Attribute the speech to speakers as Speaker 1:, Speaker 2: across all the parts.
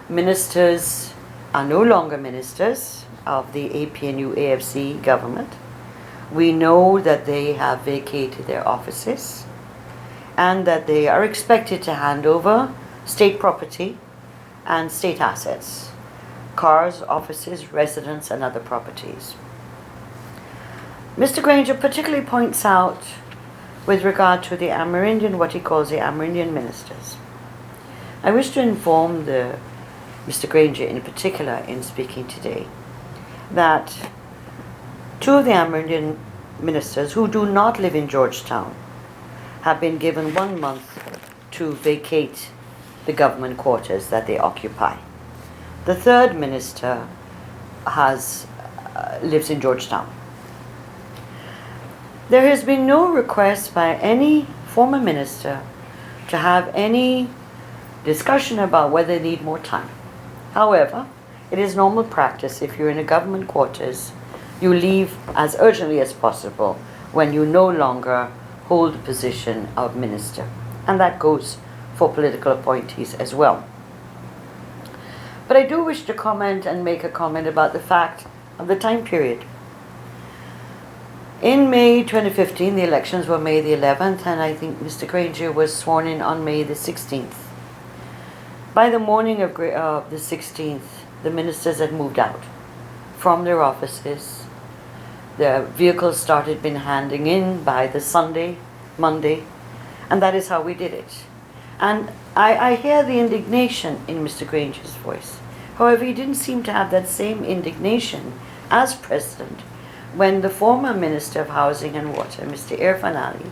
Speaker 1: Ministers are no longer ministers of the APNU-AFC government. We know that they have vacated their offices and that they are expected to hand over state property and state assets, cars, offices, residence, and other properties. Mr. Granger particularly points out, with regard to the Amerindian, what he calls the Amerindian ministers. I wish to inform Mr. Granger in particular, in speaking today, that two of the Amerindian ministers who do not live in Georgetown have been given 1 month to vacate the government quarters that they occupy. The third minister lives in Georgetown. There has been no request by any former minister to have any discussion about whether they need more time. However, it is normal practice, if you're in a government quarters, you leave as urgently as possible when you no longer hold the position of minister. And that goes for political appointees as well. But I do wish to comment and make a comment about the fact of the time period. In May 2015, the elections were May the 11th, and I think Mr. Granger was sworn in on May the 16th. By the morning of the 16th, the ministers had moved out from their offices. Their vehicles started being handing in by the Monday, and that is how we did it. And I hear the indignation in Mr. Granger's voice. However, he didn't seem to have that same indignation as president when the former Minister of Housing and Water, Mr. Irfan Ali,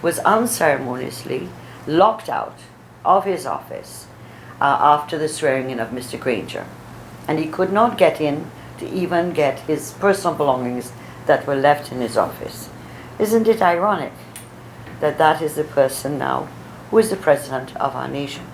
Speaker 1: was unceremoniously locked out of his office after the swearing in of Mr. Granger. And he could not get in to even get his personal belongings that were left in his office. Isn't it ironic that that is the person now who is the president of our nation?